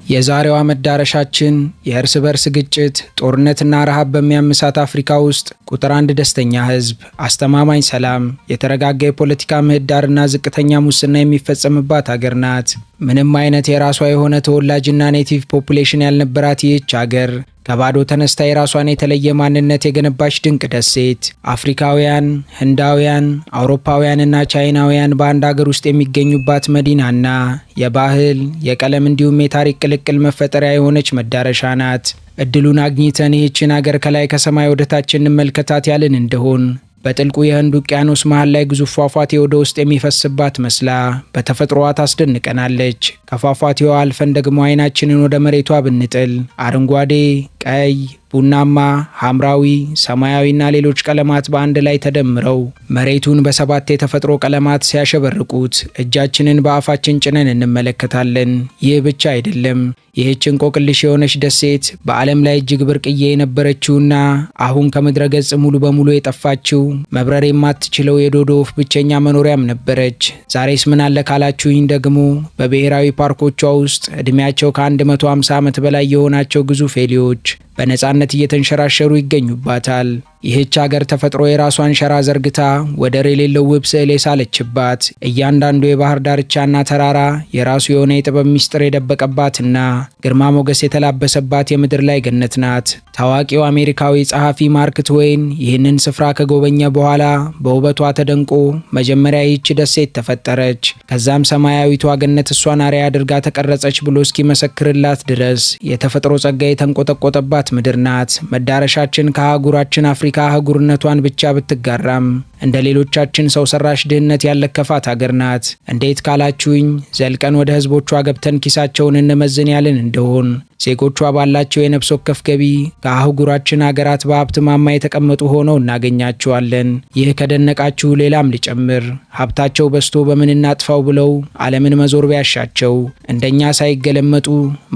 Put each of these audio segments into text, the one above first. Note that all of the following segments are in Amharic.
የዛሬዋ መዳረሻችን የእርስ በርስ ግጭት፣ ጦርነትና ረሃብ በሚያምሳት አፍሪካ ውስጥ ቁጥር 1 ደስተኛ ህዝብ፣ አስተማማኝ ሰላም፣ የተረጋጋ የፖለቲካ ምህዳርና ዝቅተኛ ሙስና የሚፈጸምባት ሀገር ናት። ምንም አይነት የራሷ የሆነ ተወላጅና ኔቲቭ ፖፑሌሽን ያልነበራት ይህች ሀገር ከባዶ ተነስታ የራሷን የተለየ ማንነት የገነባች ድንቅ ደሴት። አፍሪካውያን፣ ህንዳውያን፣ አውሮፓውያንና ቻይናውያን በአንድ ሀገር ውስጥ የሚገኙባት መዲናና የባህል፣ የቀለም እንዲሁም የታሪክ ቅልቅል መፈጠሪያ የሆነች መዳረሻ ናት። እድሉን አግኝተን ይህችን ሀገር ከላይ ከሰማይ ወደታች እንመልከታት ያልን እንደሆን በጥልቁ የህንድ ውቅያኖስ መሃል ላይ ግዙፍ ፏፏቴ ወደ ውስጥ የሚፈስባት መስላ በተፈጥሮዋ ታስደንቀናለች። ከፏፏቴዋ አልፈን ደግሞ አይናችንን ወደ መሬቷ ብንጥል አረንጓዴ፣ ቀይ፣ ቡናማ፣ ሐምራዊ፣ ሰማያዊና ሌሎች ቀለማት በአንድ ላይ ተደምረው መሬቱን በሰባት የተፈጥሮ ቀለማት ሲያሸበርቁት እጃችንን በአፋችን ጭነን እንመለከታለን። ይህ ብቻ አይደለም። ይህች እንቆቅልሽ የሆነች ደሴት በዓለም ላይ እጅግ ብርቅዬ የነበረችውና አሁን ከምድረ ገጽ ሙሉ በሙሉ የጠፋችው መብረር የማትችለው የዶዶ ወፍ ብቸኛ መኖሪያም ነበረች። ዛሬስ ምን አለ ካላችሁኝ ደግሞ በብሔራዊ ፓርኮቿ ውስጥ ዕድሜያቸው ከ150 ዓመት በላይ የሆናቸው ግዙፍ ኤሊዎች በነጻነት እየተንሸራሸሩ ይገኙባታል። ይህች ሀገር ተፈጥሮ የራሷን ሸራ ዘርግታ ወደር የሌለው ውብ ስዕል የሳለችባት፣ እያንዳንዱ የባህር ዳርቻና ተራራ የራሱ የሆነ የጥበብ ሚስጥር የደበቀባትና ግርማ ሞገስ የተላበሰባት የምድር ላይ ገነት ናት። ታዋቂው አሜሪካዊ ጸሐፊ ማርክ ትዌይን ይህንን ስፍራ ከጎበኘ በኋላ በውበቷ ተደንቆ መጀመሪያ ይህች ደሴት ተፈጠረች፣ ከዛም ሰማያዊቷ ገነት እሷን አርአያ አድርጋ ተቀረጸች ብሎ እስኪመሰክርላት ድረስ የተፈጥሮ ጸጋ የተንቆጠቆጠባት ምድር ናት። መዳረሻችን ከአህጉራችን አፍሪካ አህጉርነቷን ብቻ ብትጋራም እንደ ሌሎቻችን ሰው ሰራሽ ድህነት ያለከፋት ሀገር ናት። እንዴት ካላችሁኝ ዘልቀን ወደ ህዝቦቿ ገብተን ኪሳቸውን እንመዝን ያልን እንደሆን ዜጎቿ ባላቸው የነፍስ ወከፍ ገቢ ከአህጉራችን ሀገራት በሀብት ማማ የተቀመጡ ሆነው እናገኛቸዋለን። ይህ ከደነቃችሁ ሌላም ሊጨምር። ሀብታቸው በስቶ በምን እናጥፋው ብለው ዓለምን መዞር ቢያሻቸው እንደኛ ሳይገለመጡ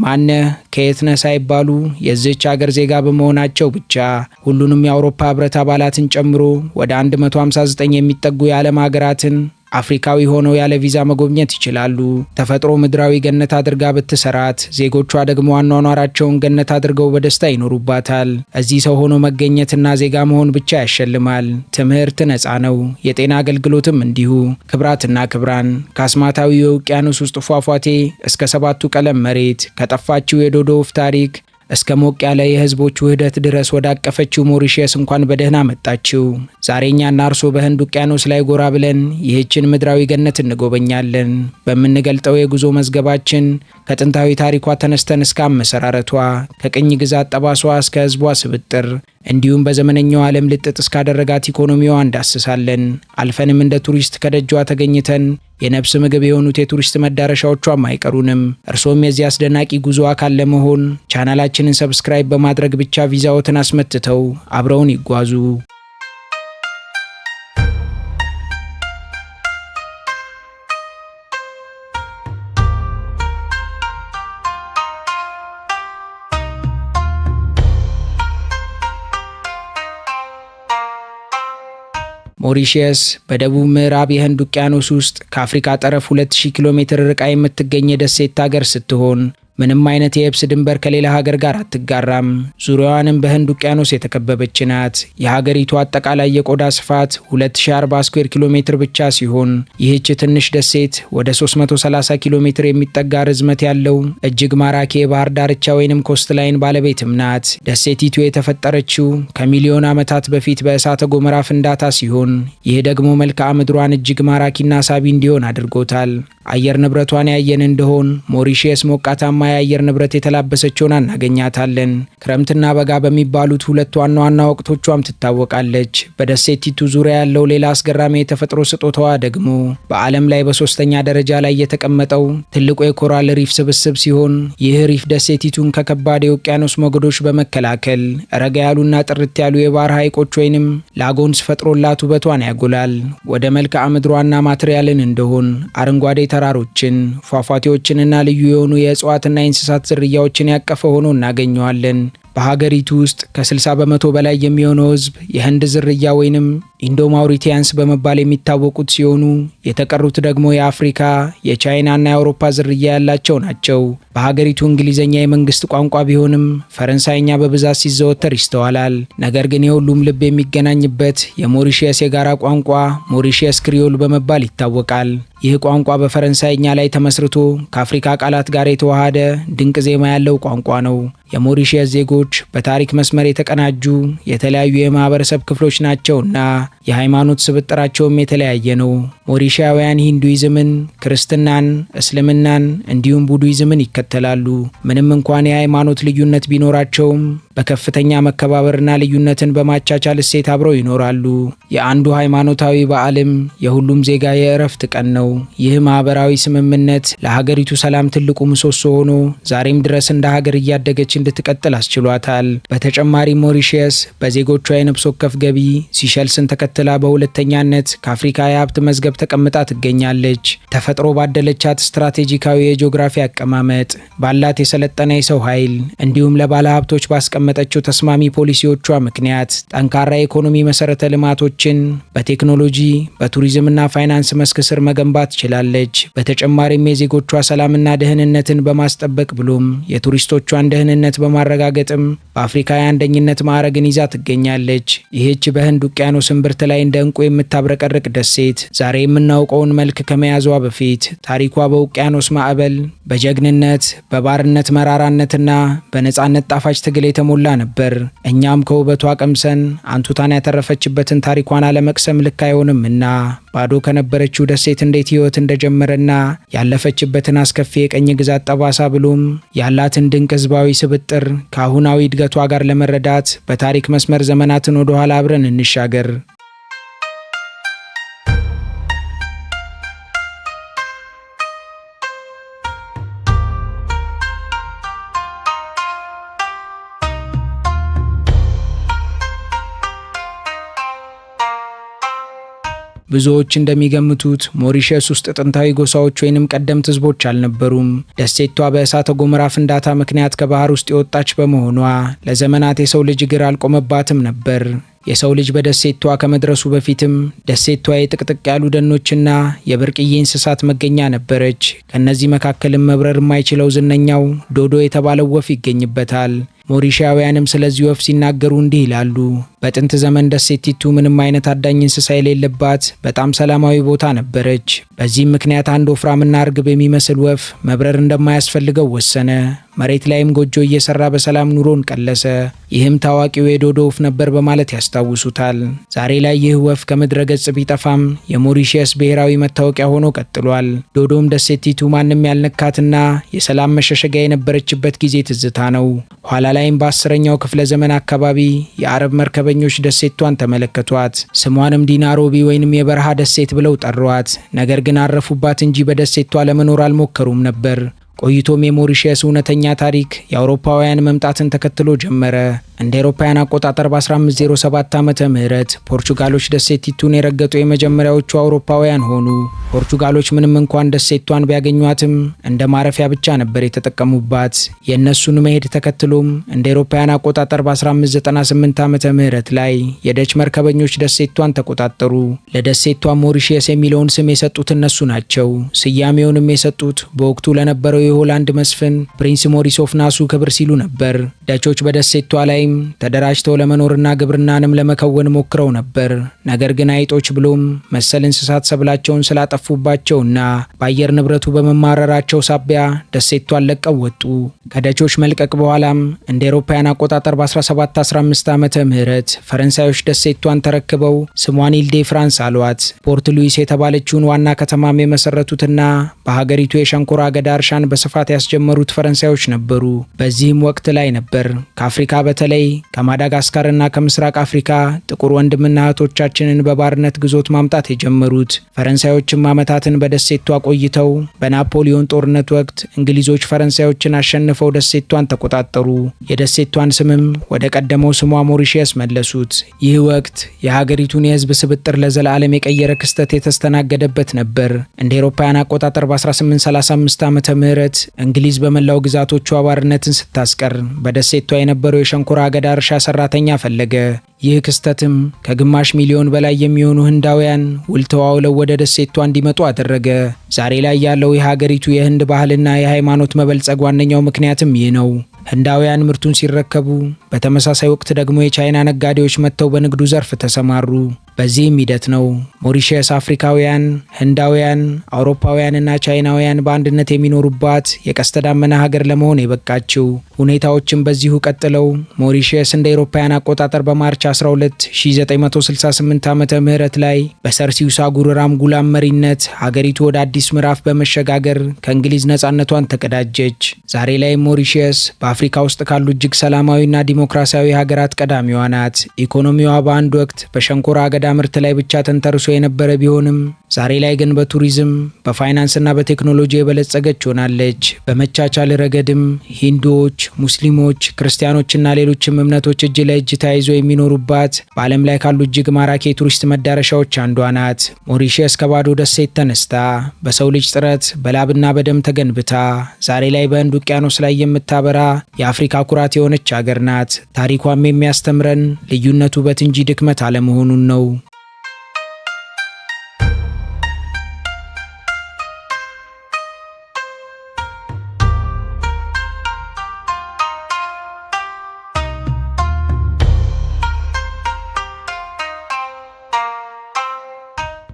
ማነህ ከየትነህ ሳይባሉ የዚህች ሀገር ዜጋ በመሆናቸው ብቻ ሁሉንም የአውሮፓ ህብረት አባላትን ጨምሮ ወደ 159 የሚጠጉ የዓለም ሀገራትን አፍሪካዊ ሆነው ያለ ቪዛ መጎብኘት ይችላሉ። ተፈጥሮ ምድራዊ ገነት አድርጋ ብትሰራት ዜጎቿ ደግሞ አኗኗራቸውን ገነት አድርገው በደስታ ይኖሩባታል። እዚህ ሰው ሆኖ መገኘትና ዜጋ መሆን ብቻ ያሸልማል። ትምህርት ነፃ ነው፣ የጤና አገልግሎትም እንዲሁ። ክብራትና ክብራን፣ ከአስማታዊ የውቅያኖስ ውስጥ ፏፏቴ እስከ 7ቱ ቀለም መሬት፣ ከጠፋችው የዶዶ ወፍ ታሪክ እስከ ሞቅ ያለ የህዝቦች ውህደት ድረስ ወዳቀፈችው ሞሪሺየስ እንኳን በደህና መጣችው። ዛሬኛና አርሶ በህንድ ውቅያኖስ ላይ ጎራ ብለን ይህችን ምድራዊ ገነት እንጎበኛለን። በምንገልጠው የጉዞ መዝገባችን ከጥንታዊ ታሪኳ ተነስተን እስከ አመሰራረቷ፣ ከቅኝ ግዛት ጠባሷ እስከ ህዝቧ ስብጥር እንዲሁም በዘመነኛው ዓለም ልጥጥ እስካደረጋት ኢኮኖሚዋ እንዳስሳለን። አልፈንም እንደ ቱሪስት ከደጇ ተገኝተን የነፍስ ምግብ የሆኑት የቱሪስት መዳረሻዎቿም አይቀሩንም። እርሶም የዚህ አስደናቂ ጉዞ አካል ለመሆን ቻናላችንን ሰብስክራይብ በማድረግ ብቻ ቪዛዎትን አስመትተው አብረውን ይጓዙ። ሞሪሺየስ በደቡብ ምዕራብ የህንድ ውቅያኖስ ውስጥ ከአፍሪካ ጠረፍ 2000 ኪሎ ሜትር ርቃ የምትገኝ የደሴት ሀገር ስትሆን ምንም አይነት የየብስ ድንበር ከሌላ ሀገር ጋር አትጋራም። ዙሪያዋንም በህንድ ውቅያኖስ የተከበበች ናት። የሀገሪቱ አጠቃላይ የቆዳ ስፋት 2040 ስኩዌር ኪሎ ሜትር ብቻ ሲሆን ይህች ትንሽ ደሴት ወደ 330 ኪሎ ሜትር የሚጠጋ ርዝመት ያለው እጅግ ማራኪ የባህር ዳርቻ ወይንም ኮስት ላይን ባለቤትም ናት። ደሴቲቱ የተፈጠረችው ከሚሊዮን ዓመታት በፊት በእሳተ ገሞራ ፍንዳታ ሲሆን ይህ ደግሞ መልክዓ ምድሯን እጅግ ማራኪና ሳቢ እንዲሆን አድርጎታል። አየር ንብረቷን ያየን እንደሆን ሞሪሺየስ ሞቃታማ የአየር ንብረት የተላበሰችውን እናገኛታለን። ክረምትና በጋ በሚባሉት ሁለት ዋና ዋና ወቅቶቿም ትታወቃለች። በደሴቲቱ ዙሪያ ያለው ሌላ አስገራሚ የተፈጥሮ ስጦታዋ ደግሞ በዓለም ላይ በሶስተኛ ደረጃ ላይ የተቀመጠው ትልቁ የኮራል ሪፍ ስብስብ ሲሆን ይህ ሪፍ ደሴቲቱን ከከባድ የውቅያኖስ ሞገዶች በመከላከል ረጋ ያሉና ጥርት ያሉ የባህር ሐይቆች ወይንም ላጎንስ ፈጥሮላት ውበቷን ያጎላል። ወደ መልክዓ ምድሯና ማትሪያልን እንደሆን አረንጓዴ ተራሮችን፣ ፏፏቴዎችንና ልዩ የሆኑ የእጽዋትና የእንስሳት ዝርያዎችን ያቀፈ ሆኖ እናገኘዋለን። በሀገሪቱ ውስጥ ከ60 በመቶ በላይ የሚሆነው ህዝብ የህንድ ዝርያ ወይንም ኢንዶ ማውሪቲያንስ በመባል የሚታወቁት ሲሆኑ የተቀሩት ደግሞ የአፍሪካ፣ የቻይናና የአውሮፓ ዝርያ ያላቸው ናቸው። በሀገሪቱ እንግሊዝኛ የመንግስት ቋንቋ ቢሆንም ፈረንሳይኛ በብዛት ሲዘወተር ይስተዋላል። ነገር ግን የሁሉም ልብ የሚገናኝበት የሞሪሺየስ የጋራ ቋንቋ ሞሪሺየስ ክሪዮል በመባል ይታወቃል። ይህ ቋንቋ በፈረንሳይኛ ላይ ተመስርቶ ከአፍሪካ ቃላት ጋር የተዋሃደ ድንቅ ዜማ ያለው ቋንቋ ነው። የሞሪሺየስ ዜጎች በታሪክ መስመር የተቀናጁ የተለያዩ የማህበረሰብ ክፍሎች ናቸውና የሃይማኖት ስብጥራቸውም የተለያየ ነው። ሞሪሺያውያን ሂንዱይዝምን፣ ክርስትናን፣ እስልምናን እንዲሁም ቡድሂዝምን ይከተላሉ። ምንም እንኳን የሃይማኖት ልዩነት ቢኖራቸውም በከፍተኛ መከባበርና ልዩነትን በማቻቻል እሴት አብረው ይኖራሉ። የአንዱ ሃይማኖታዊ በዓልም የሁሉም ዜጋ የእረፍት ቀን ነው። ይህ ማህበራዊ ስምምነት ለሀገሪቱ ሰላም ትልቁ ምሰሶ ሆኖ ዛሬም ድረስ እንደ ሀገር እያደገች እንድትቀጥል አስችሏታል። በተጨማሪም ሞሪሺየስ በዜጎቿ የነፍስ ወከፍ ገቢ ሲሸልስን ተከትላ በሁለተኛነት ከአፍሪካ የሀብት መዝገብ ተቀምጣ ትገኛለች። ተፈጥሮ ባደለቻት ስትራቴጂካዊ የጂኦግራፊ አቀማመጥ፣ ባላት የሰለጠነ የሰው ኃይል እንዲሁም ለባለ ሀብቶች ባስቀመጠችው ተስማሚ ፖሊሲዎቿ ምክንያት ጠንካራ የኢኮኖሚ መሰረተ ልማቶችን በቴክኖሎጂ በቱሪዝምና ፋይናንስ መስክ ስር መገንባት ችላለች። በተጨማሪም የዜጎቿ ሰላምና ደህንነትን በማስጠበቅ ብሎም የቱሪስቶቿን ደህንነት በማረጋገጥም በአፍሪካ የአንደኝነት ማዕረግን ይዛ ትገኛለች። ይህች በህንድ ውቅያኖስ እምብርት ላይ እንደ ዕንቁ የምታብረቀርቅ ደሴት ዛሬ የምናውቀውን መልክ ከመያዟ በፊት ታሪኳ በውቅያኖስ ማዕበል፣ በጀግንነት፣ በባርነት መራራነትና በነጻነት ጣፋጭ ትግል የተሞላ ነበር። እኛም ከውበቷ ቀምሰን አንቱታን ያተረፈችበትን ታሪኳን አለመቅሰም ልክ አይሆንምና ባዶ ከነበረችው ደሴት እንዴት ህይወት እንደጀመረና ያለፈችበትን አስከፊ የቀኝ ግዛት ጠባሳ ብሎም ያላትን ድንቅ ህዝባዊ ስብጥር ከአሁናዊ እድገቷ ጋር ለመረዳት በታሪክ መስመር ዘመናትን ወደ ኋላ አብረን እንሻገር። ብዙዎች እንደሚገምቱት ሞሪሺየስ ውስጥ ጥንታዊ ጎሳዎች ወይንም ቀደምት ህዝቦች አልነበሩም። ደሴቷ በእሳተ ገሞራ ፍንዳታ ምክንያት ከባህር ውስጥ የወጣች በመሆኗ ለዘመናት የሰው ልጅ እግር አልቆመባትም ነበር። የሰው ልጅ በደሴቷ ከመድረሱ በፊትም ደሴቷ የጥቅጥቅ ያሉ ደኖችና የብርቅዬ እንስሳት መገኛ ነበረች። ከነዚህ መካከልም መብረር የማይችለው ዝነኛው ዶዶ የተባለው ወፍ ይገኝበታል። ሞሪሺያውያንም ስለዚህ ወፍ ሲናገሩ እንዲህ ይላሉ። በጥንት ዘመን ደሴቲቱ ምንም አይነት አዳኝ እንስሳ የሌለባት በጣም ሰላማዊ ቦታ ነበረች። በዚህም ምክንያት አንድ ወፍራምና እርግብ የሚመስል ወፍ መብረር እንደማያስፈልገው ወሰነ። መሬት ላይም ጎጆ እየሰራ በሰላም ኑሮን ቀለሰ። ይህም ታዋቂው የዶዶ ወፍ ነበር በማለት ያስታውሱታል። ዛሬ ላይ ይህ ወፍ ከምድረ ገጽ ቢጠፋም የሞሪሺየስ ብሔራዊ መታወቂያ ሆኖ ቀጥሏል። ዶዶም ደሴቲቱ ማንም ያልነካትና የሰላም መሸሸጊያ የነበረችበት ጊዜ ትዝታ ነው። ኋላ ላይም በ10ኛው ክፍለ ዘመን አካባቢ የአረብ መርከበኞች ደሴቷን ተመለከቷት። ስሟንም ዲናሮቢ ወይንም የበረሃ ደሴት ብለው ጠሯት። ነገር ግን አረፉባት እንጂ በደሴቷ ለመኖር አልሞከሩም ነበር። ቆይቶም የሞሪሺየስ እውነተኛ ታሪክ የአውሮፓውያን መምጣትን ተከትሎ ጀመረ። እንደ አውሮፓውያን አቆጣጠር በ1507 ዓመተ ምህረት ፖርቹጋሎች ደሴቲቱን የረገጡ የመጀመሪያዎቹ አውሮፓውያን ሆኑ። ፖርቹጋሎች ምንም እንኳን ደሴቷን ቢያገኟትም እንደ ማረፊያ ብቻ ነበር የተጠቀሙባት። የእነሱን መሄድ ተከትሎም እንደ አውሮፓውያን አቆጣጠር በ1598 ዓመተ ምህረት ላይ የደች መርከበኞች ደሴቷን ተቆጣጠሩ። ለደሴቷ ሞሪሺየስ የሚለውን ስም የሰጡት እነሱ ናቸው። ስያሜውንም የሰጡት በወቅቱ ለነበረው የሆላንድ መስፍን ፕሪንስ ሞሪስ ኦፍ ናሱ ክብር ሲሉ ነበር። ደቾች በደሴቷ ላይም ተደራጅተው ለመኖርና ግብርናንም ለመከወን ሞክረው ነበር። ነገር ግን አይጦች ብሎም መሰል እንስሳት ሰብላቸውን ስላጠፉባቸውና በአየር ንብረቱ በመማረራቸው ሳቢያ ደሴቷን ለቀው ወጡ። ከደቾች መልቀቅ በኋላም እንደ አውሮፓውያን አቆጣጠር በ1715 ዓመተ ምህረት ፈረንሳዮች ደሴቷን ተረክበው ስሟን ኢል ዴ ፍራንስ አሏት። ፖርት ሉዊስ የተባለችውን ዋና ከተማም የመሰረቱትና በሀገሪቱ የሸንኮራ አገዳ እርሻን በስፋት ያስጀመሩት ፈረንሳዮች ነበሩ። በዚህም ወቅት ላይ ነበር ከአፍሪካ በተለይ ከማዳጋስካርና ከምስራቅ አፍሪካ ጥቁር ወንድምና እህቶቻችንን በባርነት ግዞት ማምጣት የጀመሩት። ፈረንሳዮችም ዓመታትን በደሴቷ ቆይተው በናፖሊዮን ጦርነት ወቅት እንግሊዞች ፈረንሳዮችን አሸንፈው ደሴቷን ተቆጣጠሩ። የደሴቷን ስምም ወደ ቀደመው ስሟ ሞሪሺየስ መለሱት። ይህ ወቅት የሀገሪቱን የህዝብ ስብጥር ለዘላለም የቀየረ ክስተት የተስተናገደበት ነበር። እንደ አውሮፓውያን አቆጣጠር በ1835 ዓመተ ምህረት እንግሊዝ በመላው ግዛቶቿ ባርነትን ስታስቀር በደሴቷ የነበረው የሸንኮራ አገዳ እርሻ ሰራተኛ ፈለገ። ይህ ክስተትም ከግማሽ ሚሊዮን በላይ የሚሆኑ ህንዳውያን ውል ተዋውለው ወደ ደሴቷ እንዲመጡ አደረገ። ዛሬ ላይ ያለው የሀገሪቱ የህንድ ባህልና የሃይማኖት መበልጸግ ዋነኛው ምክንያትም ይህ ነው። ህንዳውያን ምርቱን ሲረከቡ፣ በተመሳሳይ ወቅት ደግሞ የቻይና ነጋዴዎች መጥተው በንግዱ ዘርፍ ተሰማሩ። በዚህም ሂደት ነው ሞሪሸስ አፍሪካውያን፣ ህንዳውያን፣ አውሮፓውያንና ቻይናውያን በአንድነት የሚኖሩባት የቀስተ ደመና ሀገር ለመሆን የበቃችው። ሁኔታዎችም በዚሁ ቀጥለው ሞሪሸስ እንደ አውሮፓውያን አቆጣጠር በማርች 12 1968 ዓመተ ምህረት ላይ በሰርሲውሳ ጉርራም ጉላም መሪነት ሀገሪቱ ወደ አዲስ ምዕራፍ በመሸጋገር ከእንግሊዝ ነጻነቷን ተቀዳጀች። ዛሬ ላይ ሞሪሸስ በአፍሪካ ውስጥ ካሉ እጅግ ሰላማዊና ዲሞክራሲያዊ ሀገራት ቀዳሚዋ ናት። ኢኮኖሚዋ በአንድ ወቅት በሸንኮራ አገዳ ምርት ላይ ብቻ ተንተርሶ የነበረ ቢሆንም ዛሬ ላይ ግን በቱሪዝም በፋይናንስና በቴክኖሎጂ የበለጸገች ሆናለች። በመቻቻል ረገድም ሂንዱዎች፣ ሙስሊሞች፣ ክርስቲያኖችና ሌሎችም እምነቶች እጅ ለእጅ ተያይዘው የሚኖሩባት በዓለም ላይ ካሉ እጅግ ማራኪ የቱሪስት መዳረሻዎች አንዷ ናት። ሞሪሸስ ከባዶ ደሴት ተነስታ በሰው ልጅ ጥረት በላብና በደም ተገንብታ ዛሬ ላይ በህንድ ውቅያኖስ ላይ የምታበራ የአፍሪካ ኩራት የሆነች ሀገር ናት። ታሪኳም የሚያስተምረን ልዩነቱ ውበት እንጂ ድክመት አለመሆኑን ነው።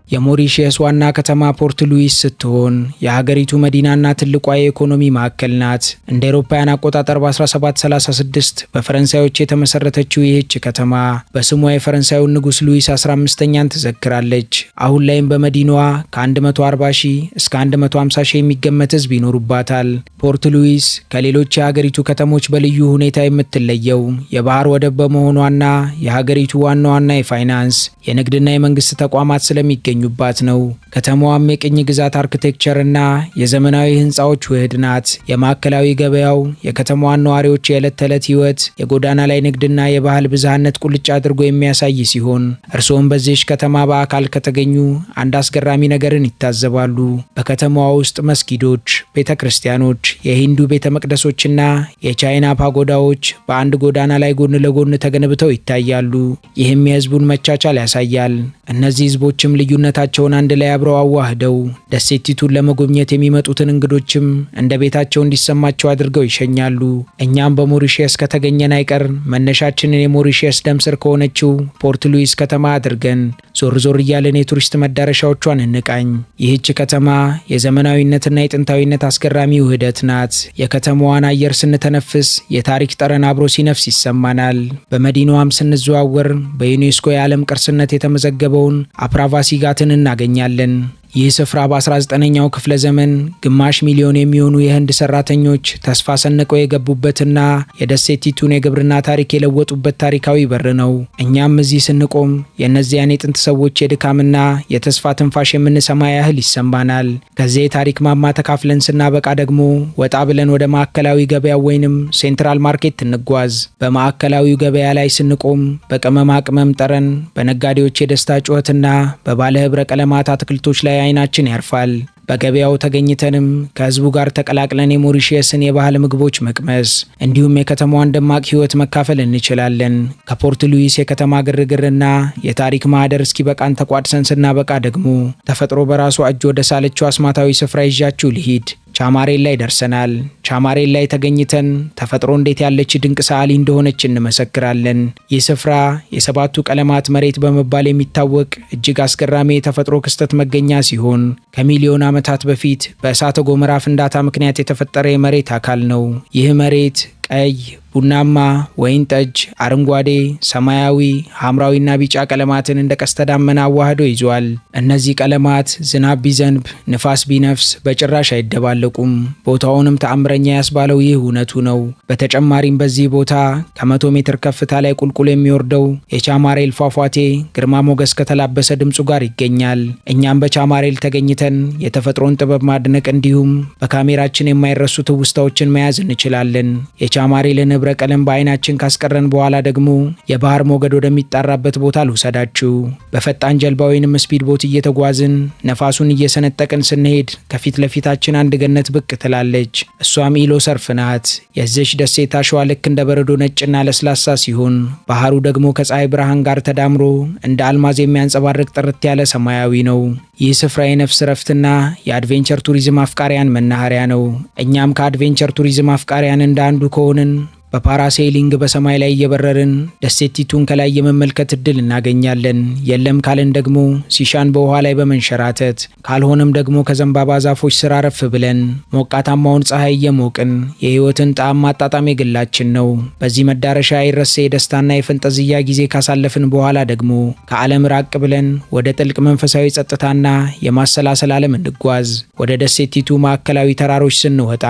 የሞሪሸስ ዋና ከተማ ፖርት ሉዊስ ስትሆን የሀገሪቱ መዲናና ትልቋ የኢኮኖሚ ማዕከል ናት። እንደ አውሮፓውያን አቆጣጠር በ1736 በፈረንሳዮች የተመሰረተችው ይህች ከተማ በስሟ የፈረንሳዩን ንጉስ ሉዊስ 15ኛን ትዘክራለች። አሁን ላይም በመዲናዋ ከ140 ሺህ እስከ 150 ሺህ የሚገመት ህዝብ ይኖሩባታል። ፖርት ሉዊስ ከሌሎች የሀገሪቱ ከተሞች በልዩ ሁኔታ የምትለየው የባህር ወደብ በመሆኗና የሀገሪቱ ዋና ዋና የፋይናንስ የንግድና የመንግስት ተቋማት ስለሚገኙ ባት ነው። ከተማዋም የቅኝ ግዛት አርኪቴክቸርና የዘመናዊ ህንፃዎች ውህድ ናት። የማዕከላዊ ገበያው የከተማዋን ነዋሪዎች የዕለት ተዕለት ህይወት፣ የጎዳና ላይ ንግድና የባህል ብዝሃነት ቁልጭ አድርጎ የሚያሳይ ሲሆን እርስዎም በዚህች ከተማ በአካል ከተገኙ አንድ አስገራሚ ነገርን ይታዘባሉ። በከተማዋ ውስጥ መስጊዶች፣ ቤተ ክርስቲያኖች፣ የሂንዱ ቤተ መቅደሶችና የቻይና ፓጎዳዎች በአንድ ጎዳና ላይ ጎን ለጎን ተገንብተው ይታያሉ። ይህም የህዝቡን መቻቻል ያሳያል። እነዚህ ህዝቦችም ልዩነታቸውን አንድ ላይ አብረው አዋህደው ደሴቲቱን ለመጎብኘት የሚመጡትን እንግዶችም እንደ ቤታቸው እንዲሰማቸው አድርገው ይሸኛሉ። እኛም በሞሪሸስ ከተገኘን አይቀር መነሻችንን የሞሪሸስ ደም ስር ከሆነችው ፖርት ሉዊስ ከተማ አድርገን ዞር ዞር እያለን የቱሪስት መዳረሻዎቿን እንቃኝ። ይህች ከተማ የዘመናዊነትና የጥንታዊነት አስገራሚ ውህደት ናት። የከተማዋን አየር ስንተነፍስ የታሪክ ጠረን አብሮ ሲነፍስ ይሰማናል። በመዲናዋም ስንዘዋወር በዩኔስኮ የዓለም ቅርስነት የተመዘገበውን አፕራቫሲጋትን እናገኛለን። ይህ ስፍራ በ19ኛው ክፍለ ዘመን ግማሽ ሚሊዮን የሚሆኑ የህንድ ሰራተኞች ተስፋ ሰንቀው የገቡበትና የደሴቲቱን የግብርና ታሪክ የለወጡበት ታሪካዊ በር ነው። እኛም እዚህ ስንቆም የእነዚያን የጥንት ሰዎች የድካምና የተስፋ ትንፋሽ የምንሰማ ያህል ይሰማናል። ከዚህ የታሪክ ማማ ተካፍለን ስናበቃ ደግሞ ወጣ ብለን ወደ ማዕከላዊ ገበያ ወይንም ሴንትራል ማርኬት እንጓዝ። በማዕከላዊው ገበያ ላይ ስንቆም በቅመማ ቅመም ጠረን፣ በነጋዴዎች የደስታ ጩኸትና በባለ ህብረ ቀለማት አትክልቶች ላይ አይናችን ያርፋል። በገበያው ተገኝተንም ከህዝቡ ጋር ተቀላቅለን የሞሪሸስን የባህል ምግቦች መቅመስ እንዲሁም የከተማዋን ደማቅ ህይወት መካፈል እንችላለን። ከፖርት ሉዊስ የከተማ ግርግርና የታሪክ ማህደር እስኪበቃን ተቋድሰን ስናበቃ ደግሞ ተፈጥሮ በራሷ እጅ ወደ ሳለችው አስማታዊ ስፍራ ይዣችሁ ልሂድ። ቻማሬል ላይ ደርሰናል። ቻማሬል ላይ ተገኝተን ተፈጥሮ እንዴት ያለች ድንቅ ሰዓሊ እንደሆነች እንመሰክራለን። ይህ ስፍራ የሰባቱ ቀለማት መሬት በመባል የሚታወቅ እጅግ አስገራሚ የተፈጥሮ ክስተት መገኛ ሲሆን ከሚሊዮን ዓመታት በፊት በእሳተ ገሞራ ፍንዳታ ምክንያት የተፈጠረ የመሬት አካል ነው። ይህ መሬት ቀይ፣ ቡናማ፣ ወይን ጠጅ፣ አረንጓዴ፣ ሰማያዊ፣ ሐምራዊና ቢጫ ቀለማትን እንደ ቀስተ ደመና አዋህዶ ይዟል። እነዚህ ቀለማት ዝናብ ቢዘንብ፣ ንፋስ ቢነፍስ በጭራሽ አይደባለቁም። ቦታውንም ተአምረኛ ያስባለው ይህ እውነቱ ነው። በተጨማሪም በዚህ ቦታ ከ100 ሜትር ከፍታ ላይ ቁልቁል የሚወርደው የቻማሬል ፏፏቴ ግርማ ሞገስ ከተላበሰ ድምፁ ጋር ይገኛል። እኛም በቻማሬል ተገኝተን የተፈጥሮን ጥበብ ማድነቅ እንዲሁም በካሜራችን የማይረሱ ትውስታዎችን መያዝ እንችላለን። የቻማሬልን ህብረ ቀለም በአይናችን ካስቀረን በኋላ ደግሞ የባህር ሞገድ ወደሚጣራበት ቦታ ልውሰዳችሁ። በፈጣን ጀልባ ወይንም ስፒድ ቦት እየተጓዝን ነፋሱን እየሰነጠቅን ስንሄድ ከፊት ለፊታችን አንድ ገነት ብቅ ትላለች። እሷም ኢሎ ሰርፍ ናት። የዚች ደሴት አሸዋ ልክ እንደ በረዶ ነጭና ለስላሳ ሲሆን ባህሩ ደግሞ ከፀሐይ ብርሃን ጋር ተዳምሮ እንደ አልማዝ የሚያንጸባርቅ ጥርት ያለ ሰማያዊ ነው። ይህ ስፍራ የነፍስ ረፍትና የአድቬንቸር ቱሪዝም አፍቃሪያን መናኸሪያ ነው። እኛም ከአድቬንቸር ቱሪዝም አፍቃሪያን እንደ አንዱ ከሆንን በፓራሴሊንግ በሰማይ ላይ እየበረርን ደሴቲቱን ከላይ የመመልከት እድል እናገኛለን። የለም ካልን ደግሞ ሲሻን በውሃ ላይ በመንሸራተት ካልሆነም ደግሞ ከዘንባባ ዛፎች ስር አረፍ ብለን ሞቃታማውን ፀሐይ እየሞቅን የህይወትን ጣዕም ማጣጣም የግላችን ነው። በዚህ መዳረሻ አይረሴ የደስታና የፈንጠዝያ ጊዜ ካሳለፍን በኋላ ደግሞ ከዓለም ራቅ ብለን ወደ ጥልቅ መንፈሳዊ ጸጥታና የማሰላሰል ዓለም እንጓዝ። ወደ ደሴቲቱ ማዕከላዊ ተራሮች ስንወጣ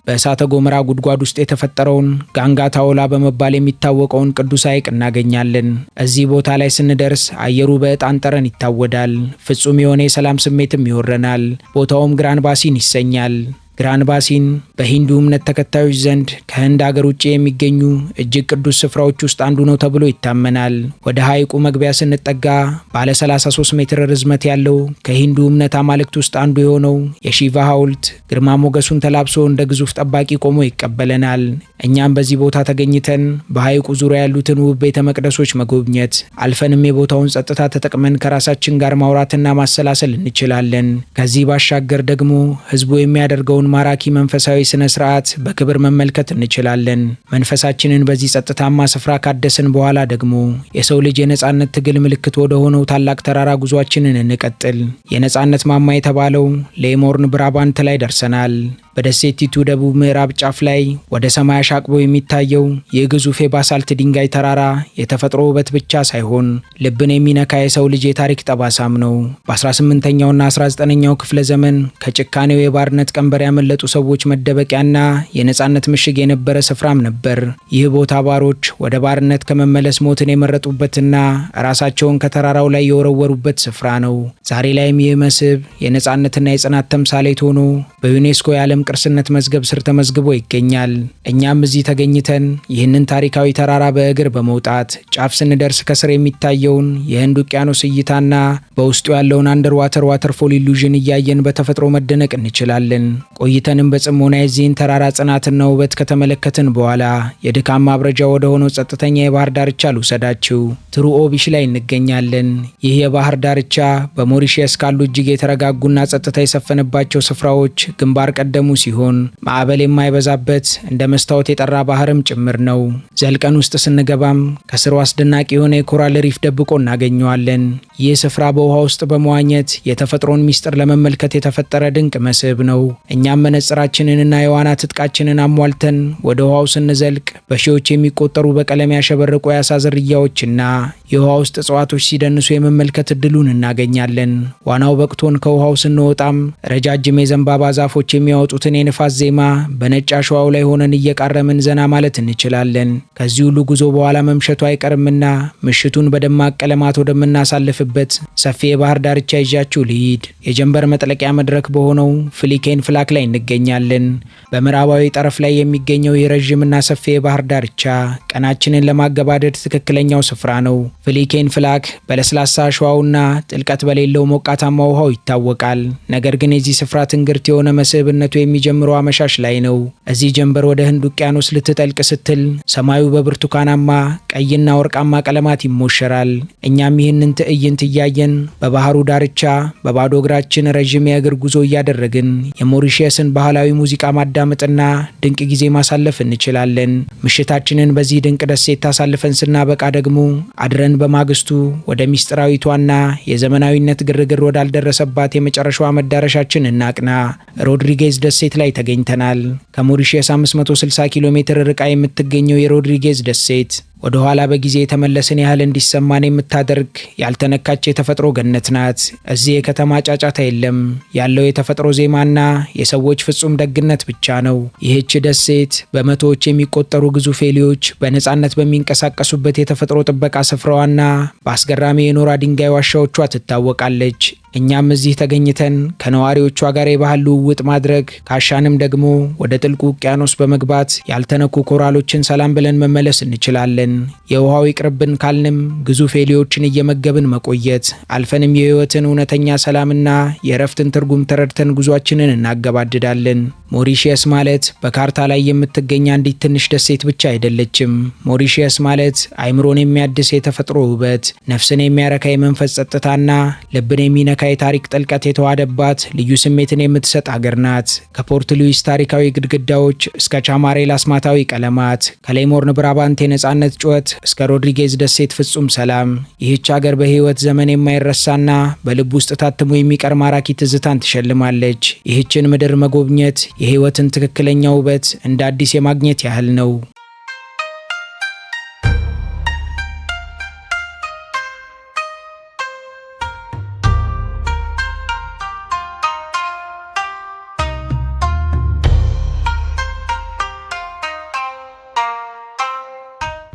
በእሳተ ገሞራ ጉድጓድ ውስጥ የተፈጠረውን ጋንጋታውላ በመባል የሚታወቀውን ቅዱስ ሐይቅ እናገኛለን። እዚህ ቦታ ላይ ስንደርስ አየሩ በዕጣን ጠረን ይታወዳል። ፍጹም የሆነ የሰላም ስሜትም ይወረናል። ቦታውም ግራን ባሲን ይሰኛል። ግራን ባሲን በሂንዱ እምነት ተከታዮች ዘንድ ከህንድ ሀገር ውጭ የሚገኙ እጅግ ቅዱስ ስፍራዎች ውስጥ አንዱ ነው ተብሎ ይታመናል። ወደ ሐይቁ መግቢያ ስንጠጋ ባለ 33 ሜትር ርዝመት ያለው ከሂንዱ እምነት አማልክት ውስጥ አንዱ የሆነው የሺቫ ሐውልት ግርማ ሞገሱን ተላብሶ እንደ ግዙፍ ጠባቂ ቆሞ ይቀበለናል። እኛም በዚህ ቦታ ተገኝተን በሐይቁ ዙሪያ ያሉትን ውብ ቤተ መቅደሶች መጎብኘት አልፈንም የቦታውን ጸጥታ ተጠቅመን ከራሳችን ጋር ማውራትና ማሰላሰል እንችላለን። ከዚህ ባሻገር ደግሞ ህዝቡ የሚያደርገውን ማራኪ መንፈሳዊ ስነ ስርዓት በክብር መመልከት እንችላለን። መንፈሳችንን በዚህ ጸጥታማ ስፍራ ካደስን በኋላ ደግሞ የሰው ልጅ የነጻነት ትግል ምልክት ወደ ሆነው ታላቅ ተራራ ጉዟችንን እንቀጥል። የነጻነት ማማ የተባለው ሌሞርን ብራባንት ላይ ደርሰናል። በደሴቲቱ ደቡብ ምዕራብ ጫፍ ላይ ወደ ሰማይ አሻቅቦ የሚታየው የግዙፍ የባሳልት ድንጋይ ተራራ የተፈጥሮ ውበት ብቻ ሳይሆን ልብን የሚነካ የሰው ልጅ የታሪክ ጠባሳም ነው። በ18ኛውና 19ኛው ክፍለ ዘመን ከጭካኔው የባርነት ቀንበር ያመለጡ ሰዎች መደበቂያና የነጻነት ምሽግ የነበረ ስፍራም ነበር። ይህ ቦታ ባሮች ወደ ባርነት ከመመለስ ሞትን የመረጡበትና ራሳቸውን ከተራራው ላይ የወረወሩበት ስፍራ ነው። ዛሬ ላይም ይህ መስህብ የነጻነትና የጽናት ተምሳሌት ሆኖ በዩኔስኮ የዓለም ቅርስነት መዝገብ ስር ተመዝግቦ ይገኛል። እኛም እዚህ ተገኝተን ይህንን ታሪካዊ ተራራ በእግር በመውጣት ጫፍ ስንደርስ ከስር የሚታየውን የህንድ ውቅያኖስ እይታና በውስጡ ያለውን አንደር ዋተርፎል ኢሉዥን እያየን በተፈጥሮ መደነቅ እንችላለን። ቆይተንም በጽሞና የዚህን ተራራ ጽናትና ውበት ከተመለከትን በኋላ የድካም ማብረጃ ወደ ሆነው ጸጥተኛ የባህር ዳርቻ ልውሰዳችሁ። ትሩኦ ቢሽ ላይ እንገኛለን። ይህ የባህር ዳርቻ በሞሪሸስ ካሉ እጅግ የተረጋጉና ጸጥታ የሰፈነባቸው ስፍራዎች ግንባር ቀደሙ ሲሆን ማዕበል የማይበዛበት እንደ መስታወት የጠራ ባህርም ጭምር ነው። ዘልቀን ውስጥ ስንገባም ከስሩ አስደናቂ የሆነ የኮራል ሪፍ ደብቆ እናገኘዋለን። ይህ ስፍራ በውሃ ውስጥ በመዋኘት የተፈጥሮን ሚስጥር ለመመልከት የተፈጠረ ድንቅ መስህብ ነው። እኛም መነጽራችንንና የዋና ትጥቃችንን አሟልተን ወደ ውሃው ስንዘልቅ በሺዎች የሚቆጠሩ በቀለም ያሸበረቁ የአሳ ዝርያዎችና የውሃ ውስጥ እጽዋቶች ሲደንሱ የመመልከት እድሉን እናገኛለን። ዋናው በቅቶን ከውሃው ስንወጣም ረጃጅም የዘንባባ ዛፎች የሚያወጡትን የንፋስ ዜማ በነጭ አሸዋው ላይ ሆነን እየቃረምን ዘና ማለት እንችላለን። ከዚህ ሁሉ ጉዞ በኋላ መምሸቱ አይቀርምና ምሽቱን በደማቅ ቀለማት ወደምናሳልፍበት ሰፊ የባህር ዳርቻ ይዣችሁ ልሂድ። የጀንበር መጥለቂያ መድረክ በሆነው ፍሊኬን ፍላክ ላይ እንገኛለን። በምዕራባዊ ጠረፍ ላይ የሚገኘው የረዥምና ሰፊ የባህር ዳርቻ ቀናችንን ለማገባደድ ትክክለኛው ስፍራ ነው። ፍሊኬን ፍላክ በለስላሳ አሸዋውና ጥልቀት በሌለው ሞቃታማ ውሃው ይታወቃል። ነገር ግን የዚህ ስፍራ ትንግርት የሆነ መስህብነቱ የሚጀምረው አመሻሽ ላይ ነው። እዚህ ጀንበር ወደ ህንድ ውቅያኖስ ልትጠልቅ ስትል ሰማዩ በብርቱካናማ ቀይና ወርቃማ ቀለማት ይሞሸራል። እኛም ይህንን ትዕይንት እያየን በባህሩ ዳርቻ በባዶ እግራችን ረዥም የእግር ጉዞ እያደረግን የሞሪሸስን ባህላዊ ሙዚቃ ማዳመጥና ድንቅ ጊዜ ማሳለፍ እንችላለን። ምሽታችንን በዚህ ድንቅ ደሴት ታሳልፈን ስናበቃ ደግሞ አድረን በማግስቱ ወደ ሚስጥራዊቷና የዘመናዊነት ግርግር ወዳልደረሰባት የመጨረሻዋ መዳረሻችን እናቅና። ሮድሪጌዝ ደሴት ላይ ተገኝተናል። ከሞሪሸስ 560 ኪሎ ሜትር ርቃ የምትገኘው የሮድሪጌዝ ደሴት ወደ ኋላ በጊዜ የተመለስን ያህል እንዲሰማን የምታደርግ ያልተነካች የተፈጥሮ ገነት ናት። እዚህ የከተማ ጫጫታ የለም። ያለው የተፈጥሮ ዜማና የሰዎች ፍጹም ደግነት ብቻ ነው። ይህች ደሴት በመቶዎች የሚቆጠሩ ግዙፍ ኤሊዎች በነጻነት በሚንቀሳቀሱበት የተፈጥሮ ጥበቃ ስፍራዋና በአስገራሚ የኖራ ድንጋይ ዋሻዎቿ ትታወቃለች። እኛም እዚህ ተገኝተን ከነዋሪዎቿ ጋር የባህል ልውውጥ ማድረግ ካሻንም ደግሞ ወደ ጥልቁ ውቅያኖስ በመግባት ያልተነኩ ኮራሎችን ሰላም ብለን መመለስ እንችላለን። የውሃው ይቅርብን ካልንም ግዙፍ ኤሊዎችን እየመገብን መቆየት አልፈንም የህይወትን እውነተኛ ሰላምና የእረፍትን ትርጉም ተረድተን ጉዟችንን እናገባድዳለን። ሞሪሺየስ ማለት በካርታ ላይ የምትገኝ አንዲት ትንሽ ደሴት ብቻ አይደለችም። ሞሪሺየስ ማለት አይምሮን የሚያድስ የተፈጥሮ ውበት፣ ነፍስን የሚያረካ የመንፈስ ጸጥታና ልብን የሚነካ የታሪክ ጥልቀት የተዋደባት ልዩ ስሜትን የምትሰጥ ሀገር ናት። ከፖርት ሉዊስ ታሪካዊ ግድግዳዎች እስከ ቻማሬል አስማታዊ ቀለማት፣ ከሌሞርን ብራባንት የነጻነት ጩኸት እስከ ሮድሪጌዝ ደሴት ፍጹም ሰላም፣ ይህች ሀገር በህይወት ዘመን የማይረሳና በልብ ውስጥ ታትሞ የሚቀር ማራኪ ትዝታን ትሸልማለች። ይህችን ምድር መጎብኘት የህይወትን ትክክለኛ ውበት እንደ አዲስ የማግኘት ያህል ነው።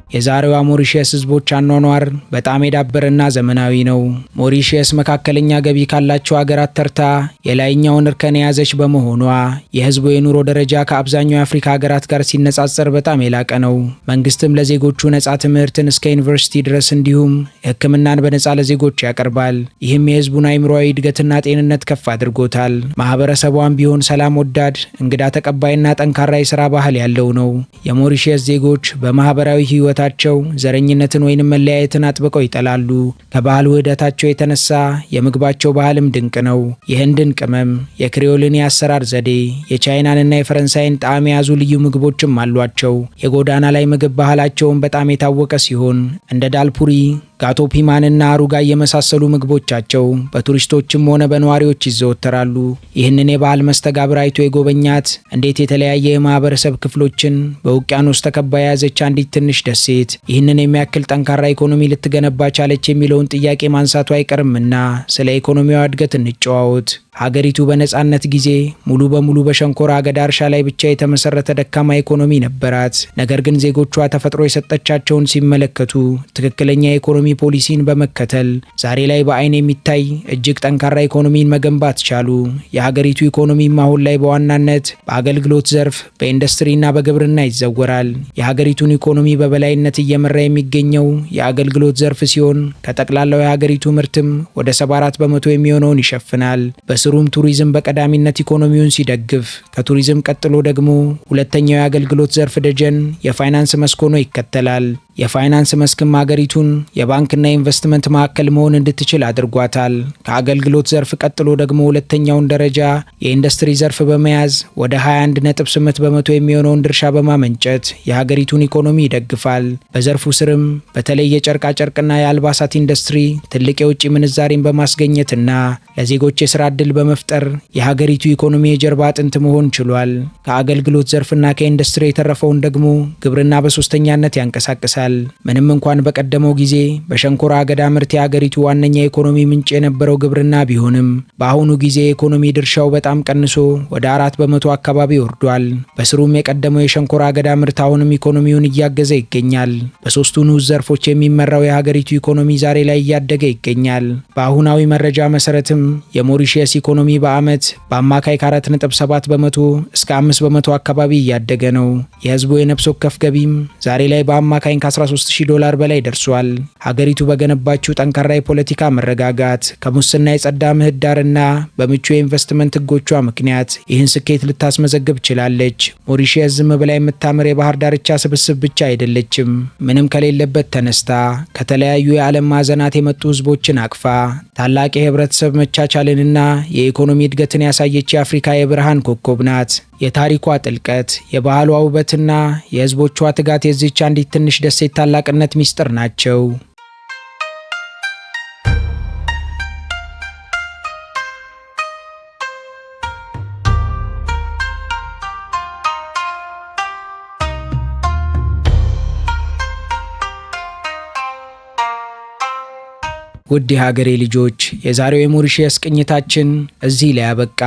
የዛሬዋ ሞሪሺየስ ህዝቦች አኗኗር በጣም የዳበረና ዘመናዊ ነው። ሞሪሺየስ መካከለኛ ገቢ ካላቸው ሀገራት ተርታ የላይኛውን እርከን የያዘች በመሆኗ የህዝቡ የኑሮ ደረጃ ከአብዛኛው የአፍሪካ ሀገራት ጋር ሲነጻጸር በጣም የላቀ ነው። መንግስትም ለዜጎቹ ነጻ ትምህርትን እስከ ዩኒቨርሲቲ ድረስ እንዲሁም ሕክምናን በነጻ ለዜጎች ያቀርባል። ይህም የህዝቡን አእምሯዊ እድገትና ጤንነት ከፍ አድርጎታል። ማህበረሰቧም ቢሆን ሰላም ወዳድ፣ እንግዳ ተቀባይና ጠንካራ የስራ ባህል ያለው ነው። የሞሪሺየስ ዜጎች በማህበራዊ ህይወት ዘረኝነትን ወይንም መለያየትን አጥብቀው ይጠላሉ። ከባህል ውህደታቸው የተነሳ የምግባቸው ባህልም ድንቅ ነው። የህንድን ቅመም፣ የክሪዮልን የአሰራር ዘዴ፣ የቻይናንና የፈረንሳይን ጣዕም የያዙ ልዩ ምግቦችም አሏቸው። የጎዳና ላይ ምግብ ባህላቸውን በጣም የታወቀ ሲሆን እንደ ዳልፑሪ፣ ጋቶ ፒማንና አሩጋ የመሳሰሉ ምግቦቻቸው በቱሪስቶችም ሆነ በነዋሪዎች ይዘወተራሉ። ይህንን የባህል መስተጋብር አይቶ የጎበኛት እንዴት የተለያየ የማህበረሰብ ክፍሎችን በውቅያኖስ ተከባ የያዘች አንዲት ትንሽ ደሴት ይህንን የሚያክል ጠንካራ ኢኮኖሚ ልትገነባ ቻለች የሚለውን ጥያቄ ማንሳቱ አይቀርምና ስለ ኢኮኖሚዋ እድገት እንጨዋወት። ሀገሪቱ በነጻነት ጊዜ ሙሉ በሙሉ በሸንኮራ አገዳ እርሻ ላይ ብቻ የተመሰረተ ደካማ ኢኮኖሚ ነበራት። ነገር ግን ዜጎቿ ተፈጥሮ የሰጠቻቸውን ሲመለከቱ ትክክለኛ የኢኮኖሚ ፖሊሲን በመከተል ዛሬ ላይ በአይን የሚታይ እጅግ ጠንካራ ኢኮኖሚን መገንባት ቻሉ። የሀገሪቱ ኢኮኖሚም አሁን ላይ በዋናነት በአገልግሎት ዘርፍ፣ በኢንዱስትሪና በግብርና ይዘወራል። የሀገሪቱን ኢኮኖሚ በበላይነት እየመራ የሚገኘው የአገልግሎት ዘርፍ ሲሆን ከጠቅላላው የሀገሪቱ ምርትም ወደ 74 በመቶ የሚሆነውን ይሸፍናል። በስሩም ቱሪዝም በቀዳሚነት ኢኮኖሚውን ሲደግፍ፣ ከቱሪዝም ቀጥሎ ደግሞ ሁለተኛው የአገልግሎት ዘርፍ ደጀን የፋይናንስ መስክ ሆኖ ይከተላል። የፋይናንስ መስክም ሀገሪቱን የባንክና የኢንቨስትመንት ማዕከል መሆን እንድትችል አድርጓታል። ከአገልግሎት ዘርፍ ቀጥሎ ደግሞ ሁለተኛውን ደረጃ የኢንዱስትሪ ዘርፍ በመያዝ ወደ 21.8 በመቶ የሚሆነውን ድርሻ በማመንጨት የሀገሪቱን ኢኮኖሚ ይደግፋል። በዘርፉ ስርም በተለይ የጨርቃጨርቅና የአልባሳት ኢንዱስትሪ ትልቅ የውጭ ምንዛሬን በማስገኘትና ለዜጎች የስራ ዕድል በመፍጠር የሀገሪቱ ኢኮኖሚ የጀርባ አጥንት መሆን ችሏል። ከአገልግሎት ዘርፍና ከኢንዱስትሪ የተረፈውን ደግሞ ግብርና በሶስተኛነት ያንቀሳቅሳል። ምንም እንኳን በቀደመው ጊዜ በሸንኮራ አገዳ ምርት የሀገሪቱ ዋነኛ የኢኮኖሚ ምንጭ የነበረው ግብርና ቢሆንም በአሁኑ ጊዜ የኢኮኖሚ ድርሻው በጣም ቀንሶ ወደ 4 በመቶ አካባቢ ወርዷል። በስሩም የቀደመው የሸንኮራ አገዳ ምርት አሁንም ኢኮኖሚውን እያገዘ ይገኛል። በሶስቱ ንዑስ ዘርፎች የሚመራው የሀገሪቱ ኢኮኖሚ ዛሬ ላይ እያደገ ይገኛል። በአሁናዊ መረጃ መሰረትም የሞሪሺየስ ኢኮኖሚ በአመት በአማካይ ከ4.7 በመቶ እስከ 5 በመቶ አካባቢ እያደገ ነው። የህዝቡ የነፍስ ወከፍ ገቢም ዛሬ ላይ በአማካይ $13,000 በላይ ደርሷል። ሀገሪቱ በገነባችው ጠንካራ የፖለቲካ መረጋጋት፣ ከሙስና የጸዳ ምህዳርና በምቹ የኢንቨስትመንት ህጎቿ ምክንያት ይህን ስኬት ልታስመዘግብ ችላለች። ሞሪሺየስ ዝም ብላ የምታምር የባህር ዳርቻ ስብስብ ብቻ አይደለችም። ምንም ከሌለበት ተነስታ ከተለያዩ የዓለም ማዕዘናት የመጡ ህዝቦችን አቅፋ ታላቅ የህብረተሰብ መቻቻልንና የኢኮኖሚ እድገትን ያሳየች የአፍሪካ የብርሃን ኮከብ ናት። የታሪኳ ጥልቀት፣ የባህሏ ውበትና የህዝቦቿ ትጋት የዚህች አንዲት ትንሽ ደሴት ታላቅነት ሚስጥር ናቸው። ውድ የሀገሬ ልጆች የዛሬው የሞሪሺየስ ቅኝታችን እዚህ ላይ ያበቃ።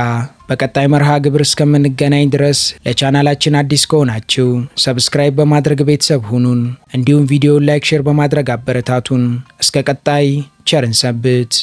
በቀጣይ መርሃ ግብር እስከምንገናኝ ድረስ ለቻናላችን አዲስ ከሆናችሁ ሰብስክራይብ በማድረግ ቤተሰብ ሁኑን። እንዲሁም ቪዲዮውን ላይክ፣ ሼር በማድረግ አበረታቱን። እስከ ቀጣይ ቸር እንሰንብት።